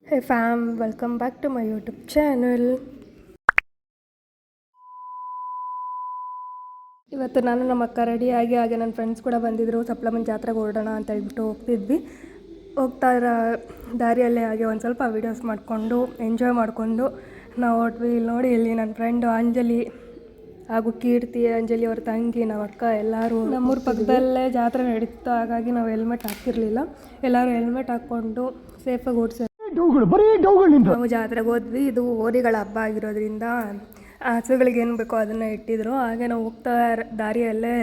Hey fam, welcome back to my YouTube channel. ಇವತ್ತು ನಾನು ನಮ್ಮ ಅಕ್ಕ ರೆಡಿಯಾಗಿ ಹಾಗೆ ನನ್ನ ಫ್ರೆಂಡ್ಸ್ ಕೂಡ ಬಂದಿದ್ದರು. ಸಪ್ಲಮನ್ ಜಾತ್ರೆಗೆ ಹೊರಡೋಣ ಅಂತ ಹೇಳ್ಬಿಟ್ಟು ಹೋಗ್ತಿದ್ವಿ. ಹೋಗ್ತಾ ಇರೋ ದಾರಿಯಲ್ಲೇ ಹಾಗೆ ಒಂದು ಸ್ವಲ್ಪ ವೀಡಿಯೋಸ್ ಮಾಡಿಕೊಂಡು ಎಂಜಾಯ್ ಮಾಡಿಕೊಂಡು ನಾವು ಹೊಟ್ವಿ. ಇಲ್ಲಿ ನೋಡಿ, ಇಲ್ಲಿ ನನ್ನ ಫ್ರೆಂಡು ಅಂಜಲಿ ಹಾಗೂ ಕೀರ್ತಿ, ಅಂಜಲಿ ಅವ್ರ ತಂಗಿ, ನಮ್ಮ ಅಕ್ಕ ಎಲ್ಲರೂ ನಮ್ಮೂರ ಪಕ್ಕದಲ್ಲೇ ಜಾತ್ರೆ ನಡೀತಿತ್ತು. ಹಾಗಾಗಿ ನಾವು ಹೆಲ್ಮೆಟ್ ಹಾಕಿರಲಿಲ್ಲ. ಎಲ್ಲರೂ ಹೆಲ್ಮೆಟ್ ಹಾಕ್ಕೊಂಡು ಸೇಫಾಗಿ ಓಡಿಸಿ ನಾವು ಜಾತ್ರೆಗೆ ಹೋದ್ವಿ. ಇದು ಹೋರಿಗಳ ಹಬ್ಬ ಆಗಿರೋದ್ರಿಂದ ಹಸುಗಳಿಗೆ ಏನು ಬೇಕೋ ಅದನ್ನು ಇಟ್ಟಿದ್ರು. ಹಾಗೆ ನಾವು ಹೋಗ್ತಾ ದಾರಿಯಲ್ಲೇ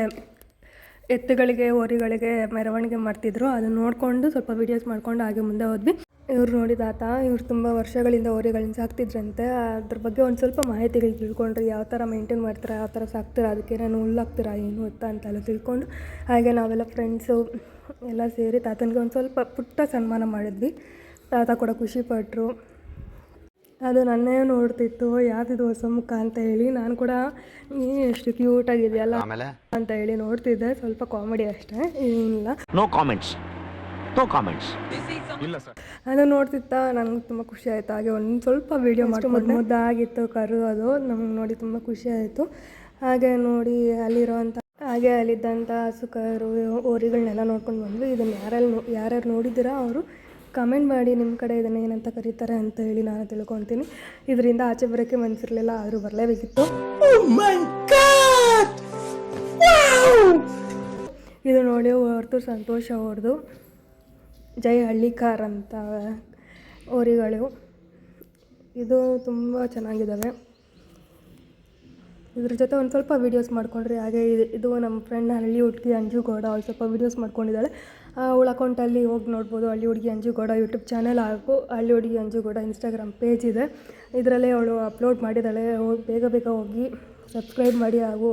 ಎತ್ತುಗಳಿಗೆ, ಹೋರಿಗಳಿಗೆ ಮೆರವಣಿಗೆ ಮಾಡ್ತಿದ್ರು. ಅದನ್ನು ನೋಡಿಕೊಂಡು ಸ್ವಲ್ಪ ವೀಡಿಯೋಸ್ ಮಾಡ್ಕೊಂಡು ಹಾಗೆ ಮುಂದೆ ಹೋದ್ವಿ. ಇವ್ರು ನೋಡಿ ತಾತ, ಇವ್ರು ತುಂಬ ವರ್ಷಗಳಿಂದ ಹೋರಿಗಳನ್ನ ಸಾಕ್ತಿದ್ರಂತೆ. ಅದ್ರ ಬಗ್ಗೆ ಒಂದು ಸ್ವಲ್ಪ ಮಾಹಿತಿಗಳು ತಿಳ್ಕೊಂಡ್ರಿ. ಯಾವ ಥರ ಮೇಂಟೈನ್ ಮಾಡ್ತಾರೆ, ಯಾವ ಥರ ಸಾಕ್ತೀರಾ, ಅದಕ್ಕೆ ನಾನು ಹುಲ್ಲಾಕ್ತೀರಾ ಏನು ಗೊತ್ತಾ ಅಂತೆಲ್ಲ ತಿಳ್ಕೊಂಡು ಹಾಗೆ ನಾವೆಲ್ಲ ಫ್ರೆಂಡ್ಸು ಎಲ್ಲ ಸೇರಿ ತಾತನಿಗೆ ಒಂದು ಸ್ವಲ್ಪ ಪುಟ್ಟ ಸನ್ಮಾನ ಮಾಡಿದ್ವಿ. ತಾತ ಕೂಡ ಖುಷಿಪಟ್ಟರು. ಅದು ನನ್ನೇ ನೋಡ್ತಿತ್ತು, ಯಾವ್ದಿದು ಹೊಸ ಮುಖ ಅಂತ ಹೇಳಿ. ನಾನು ಕೂಡ ನೀನು ಎಷ್ಟು ಕ್ಯೂಟಾಗಿದೆಯಲ್ಲ ಅಂತ ಹೇಳಿ ನೋಡ್ತಿದ್ದೆ. ಸ್ವಲ್ಪ ಕಾಮಿಡಿ ಅಷ್ಟೇ, ಏನಿಲ್ಲ. No comments. ಇಲ್ಲ ಸರ್. ಅದು ನೋಡ್ತಿತ್ತ ನನಗೆ ತುಂಬ ಖುಷಿ ಆಯಿತು. ಹಾಗೆ ಒಂದು ಸ್ವಲ್ಪ ವೀಡಿಯೋ ಮಾಡ್ಕೊಂಡು ಮುದ್ದಾಗಿತ್ತು ಕರು. ಅದು ನಮ್ಗೆ ನೋಡಿ ತುಂಬ ಖುಷಿ ಆಯಿತು. ಹಾಗೆ ನೋಡಿ ಅಲ್ಲಿದ್ದಂಥ ಹಸು ಕರು ಹೋರಿಗಳನ್ನೆಲ್ಲ ನೋಡ್ಕೊಂಡು ಬಂದ್ವಿ. ಇದನ್ನು ಯಾರ್ಯಾರು ನೋಡಿದ್ದೀರಾ ಅವರು ಕಮೆಂಟ್ ಮಾಡಿ, ನಿಮ್ಮ ಕಡೆ ಇದನ್ನು ಏನಂತ ಕರೀತಾರೆ ಅಂತ ಹೇಳಿ ನಾನು ತಿಳ್ಕೊತೀನಿ. ಇದರಿಂದ ಆಚೆ ಬರೋಕ್ಕೆ ಮನಸ್ಸಿರಲಿಲ್ಲ, ಆದರೂ ಬರಲೇಬೇಕಿತ್ತು. ಇದು ನೋಡಿ ಹೊರತು ಸಂತೋಷ ಅವ್ರದ್ದು ಜೈ ಹಳ್ಳಿಕಾರ್ ಅಂತ ಹೋರಿಗಳು. ಇದು ತುಂಬ ಚೆನ್ನಾಗಿದ್ದಾವೆ. ಇದ್ರ ಜೊತೆ ಒಂದು ಸ್ವಲ್ಪ ವೀಡಿಯೋಸ್ ಮಾಡ್ಕೊಂಡ್ರಿ. ಹಾಗೆ ಇದು ನಮ್ಮ ಫ್ರೆಂಡ್ ಹಳ್ಳಿ ಹುಡುಗಿ ಅಂಜು ಗೌಡ, ಅವಳು ಸ್ವಲ್ಪ ವೀಡಿಯೋಸ್ ಮಾಡ್ಕೊಂಡಿದ್ದಾಳೆ. ಅವಳ ಅಕೌಂಟಲ್ಲಿ ಹೋಗಿ ನೋಡ್ಬೋದು. ಹಳ್ಳಿ ಹುಡುಗಿ ಅಂಜು ಗೌಡ ಯೂಟ್ಯೂಬ್ ಚಾನಲ್ ಹಾಗೂ ಹಳ್ಳಿ ಹುಡುಗಿ ಅಂಜು ಗೌಡ ಇನ್ಸ್ಟಾಗ್ರಾಮ್ ಪೇಜ್ ಇದೆ. ಇದರಲ್ಲೇ ಅವಳು ಅಪ್ಲೋಡ್ ಮಾಡಿದ್ದಾಳೆ. ಬೇಗ ಹೋಗಿ ಸಬ್ಸ್ಕ್ರೈಬ್ ಮಾಡಿ ಹಾಗೂ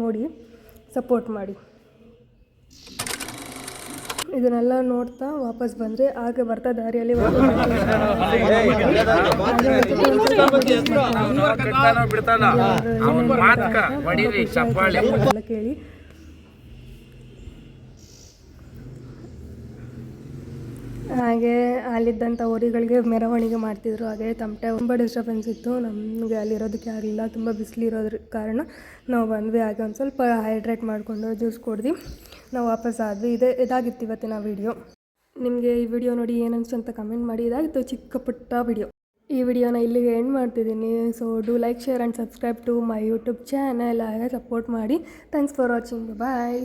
ನೋಡಿ ಸಪೋರ್ಟ್ ಮಾಡಿ. ಇದನ್ನೆಲ್ಲ ನೋಡ್ತಾ ವಾಪಸ್ ಬಂದರೆ ಹಾಗೆ ಬರ್ತಾ ದಾರಿಯಲ್ಲಿ ಕೇಳಿ. ಹಾಗೆ ಅಲ್ಲಿದ್ದಂಥ ಹೋರಿಗಳಿಗೆ ಮೆರವಣಿಗೆ ಮಾಡ್ತಿದ್ರು. ಹಾಗೆ ತಮಟೆ ತುಂಬ ಡಿಸ್ಟರ್ಬೆನ್ಸ್ ಇತ್ತು. ನಮಗೆ ಅಲ್ಲಿರೋದಕ್ಕೆ ಆಗಲಿಲ್ಲ, ತುಂಬ ಬಿಸಿಲಿರೋದ್ರ ಕಾರಣ ನಾವು ಬಂದ್ವಿ. ಹಾಗೆ ಒಂದು ಸ್ವಲ್ಪ ಹೈಡ್ರೇಟ್ ಮಾಡಿಕೊಂಡು ಜ್ಯೂಸ್ ಕುಡ್ದು ನಾವು ವಾಪಸ್ ಆದ್ವಿ. ಇದಾಗಿತ್ತು ಇವತ್ತಿನ ವೀಡಿಯೋ. ನಿಮಗೆ ಈ ವಿಡಿಯೋ ನೋಡಿ ಏನನ್ನಿಸ್ತು ಅಂತ ಕಮೆಂಟ್ ಮಾಡಿ. ಇದಾಗಿತ್ತು ಚಿಕ್ಕ ಪುಟ್ಟ ವಿಡಿಯೋ. ಈ ವಿಡಿಯೋನ ಇಲ್ಲಿಗೆ ಎಂಡ್ ಮಾಡ್ತಿದ್ದೀನಿ. So do like, share and subscribe to my YouTube channel. ಹಾಗೆ ಸಪೋರ್ಟ್ ಮಾಡಿ. Thanks for watching. ಬಾಯ್.